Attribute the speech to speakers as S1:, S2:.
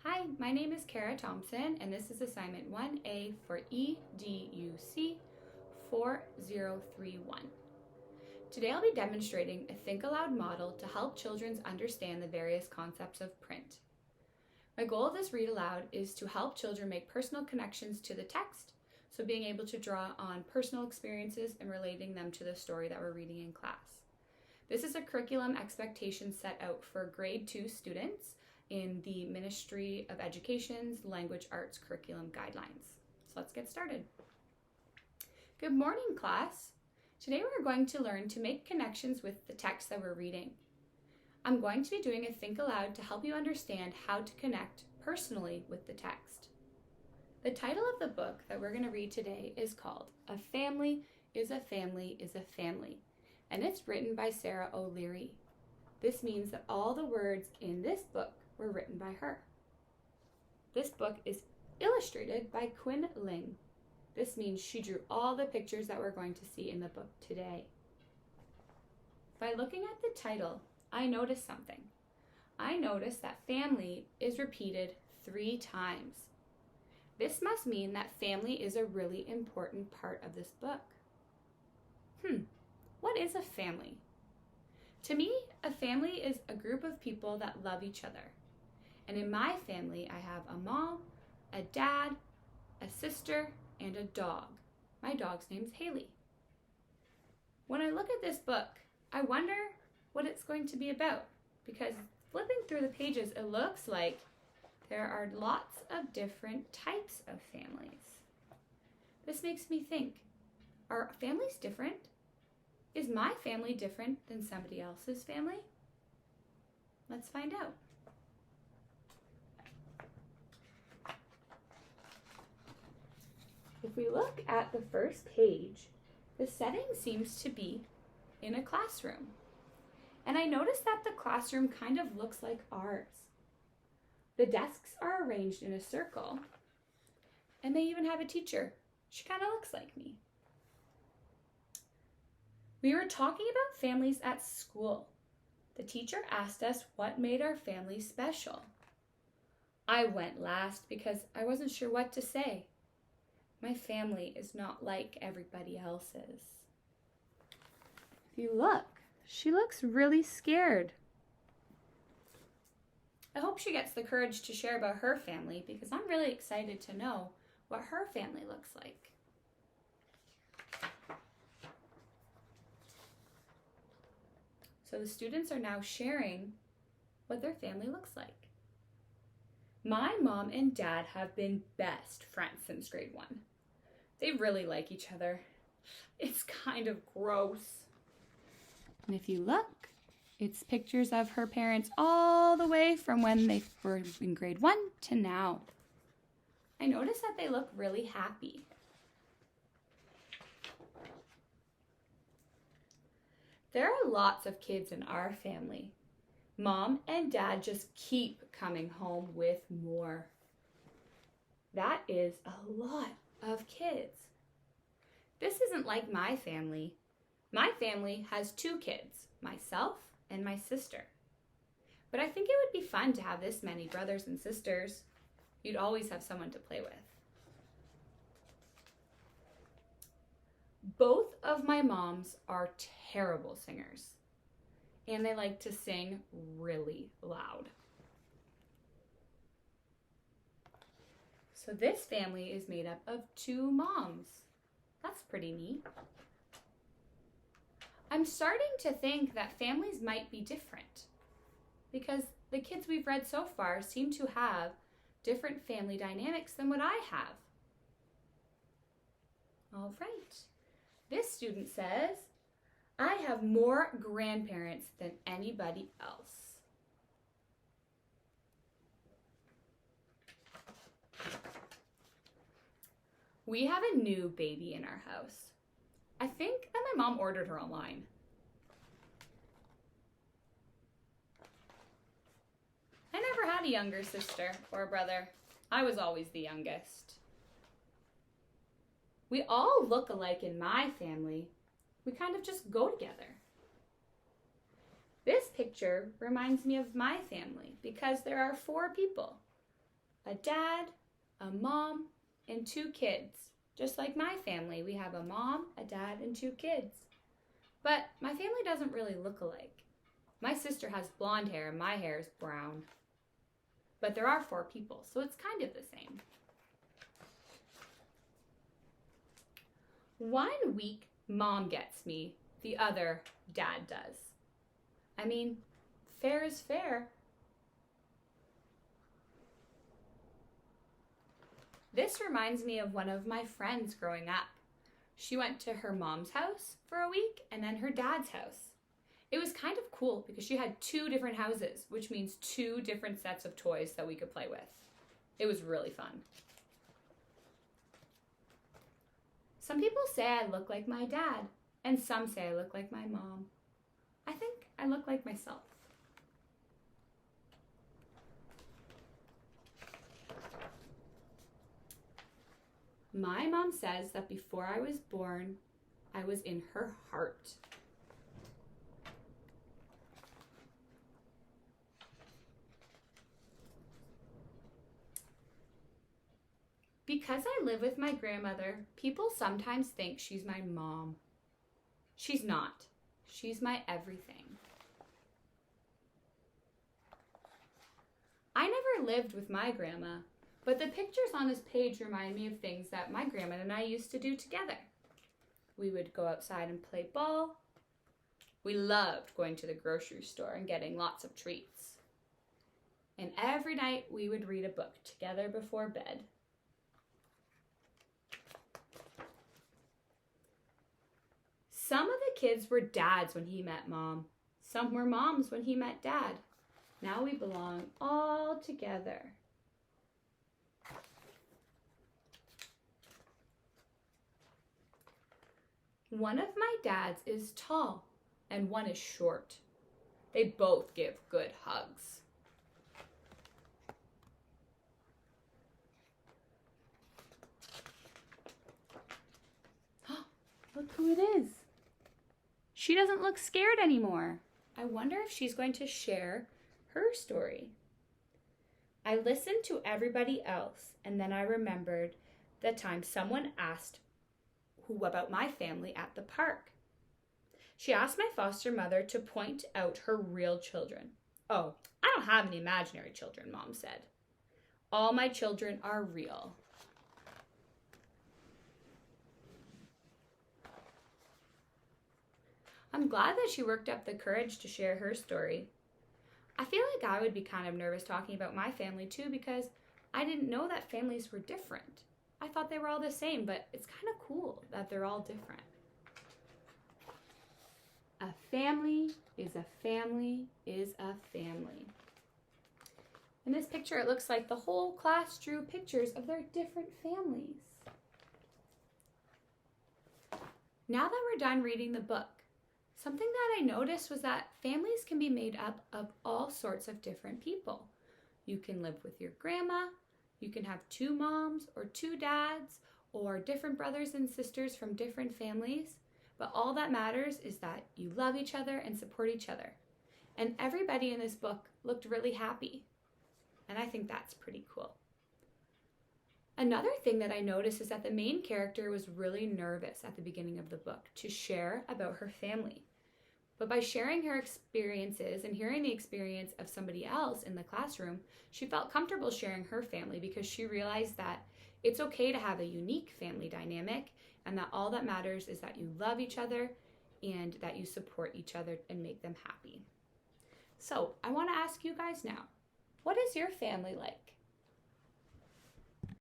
S1: Hi, my name is Kara Thomson, and this is assignment 1A for EDCU4031. Today I'll be demonstrating a Think Aloud model to help children understand the various concepts of print. My goal of this read aloud is to help children make personal connections to the text, so being able to draw on personal experiences and relating them to the story that we're reading in class. This is a curriculum expectation set out for grade 2 students in the Ministry of Education's Language Arts Curriculum Guidelines. So let's get started. Good morning, class. Today we're going to learn to make connections with the text that we're reading. I'm going to be doing a Think Aloud to help you understand how to connect personally with the text. The title of the book that we're going to read today is called A Family is a Family is a Family, and it's written by Sara O'Leary. This means that all the words in this book were written by her. This book is illustrated by Quinn Ling. This means she drew all the pictures that we're going to see in the book today. By looking at the title, I noticed something. I noticed that family is repeated 3 times. This must mean that family is a really important part of this book. What is a family? To me, a family is a group of people that love each other. And in my family, I have a mom, a dad, a sister, and a dog. My dog's name's Haley. When I look at this book, I wonder what it's going to be about, because flipping through the pages, it looks like there are lots of different types of families. This makes me think, are families different? Is my family different than somebody else's family? Let's find out. If we look at the first page, the setting seems to be in a classroom. And I noticed that the classroom kind of looks like ours. The desks are arranged in a circle, and they even have a teacher. She kind of looks like me. We were talking about families at school. The teacher asked us what made our family special. I went last because I wasn't sure what to say. My family is not like everybody else's. If you look, she looks really scared. I hope she gets the courage to share about her family, because I'm really excited to know what her family looks like. So the students are now sharing what their family looks like. My mom and dad have been best friends since grade 1. They really like each other. It's kind of gross. And if you look, it's pictures of her parents all the way from when they were in grade 1 to now. I noticed that they look really happy. There are lots of kids in our family. Mom and dad just keep coming home with more. That is a lot of kids. This isn't like my family. My family has 2 kids, myself and my sister. But I think it would be fun to have this many brothers and sisters. You'd always have someone to play with. Both of my moms are terrible singers, and they like to sing really loud. So this family is made up of 2 moms. That's pretty neat. I'm starting to think that families might be different, because the kids we've read so far seem to have different family dynamics than what I have. All right. This student says, I have more grandparents than anybody else. We have a new baby in our house. I think that my mom ordered her online. I never had a younger sister or brother. I was always the youngest. We all look alike in my family. We kind of just go together. This picture reminds me of my family because there are 4 people. a dad, a mom, and 2 kids. Just like my family, we have a mom, a dad, and 2 kids. But my family doesn't really look alike. My sister has blonde hair and my hair is brown. But there are 4 people, so it's kind of the same. 1 week, mom gets me. The other, dad does. I mean, fair is fair. This reminds me of one of my friends growing up. She went to her mom's house for a week and then her dad's house. It was kind of cool because she had 2 different houses, which means 2 different sets of toys that we could play with. It was really fun. Some people say I look like my dad, and some say I look like my mom. I think I look like myself. My mom says that before I was born, I was in her heart. Because I live with my grandmother, people sometimes think she's my mom. She's not. She's my everything. I never lived with my grandma, but the pictures on this page remind me of things that my grandma and I used to do together. We would go outside and play ball. We loved going to the grocery store and getting lots of treats. And every night we would read a book together before bed. Some of the kids were dads when he met mom. Some were moms when he met dad. Now we belong all together. One of my dads is tall and one is short. They both give good hugs. Look who it is. She doesn't look scared anymore. I wonder if she's going to share her story. I listened to everybody else, and then I remembered the time someone asked about my family at the park. She asked my foster mother to point out her real children. Oh, I don't have any imaginary children, Mom said. All my children are real. I'm glad that she worked up the courage to share her story. I feel like I would be kind of nervous talking about my family too because I didn't know that families were different. I thought they were all the same, but it's kind of cool that they're all different. A family is a family is a family. In this picture, it looks like the whole class drew pictures of their different families. Now that we're done reading the book, something that I noticed was that families can be made up of all sorts of different people. You can live with your grandma, you can have 2 moms or 2 dads or different brothers and sisters from different families, but all that matters is that you love each other and support each other. And everybody in this book looked really happy, and I think that's pretty cool. Another thing that I noticed is that the main character was really nervous at the beginning of the book to share about her family. But by sharing her experiences and hearing the experience of somebody else in the classroom, she felt comfortable sharing her family because she realized that it's okay to have a unique family dynamic and that all that matters is that you love each other and that you support each other and make them happy. So I want to ask you guys now, what is your family like?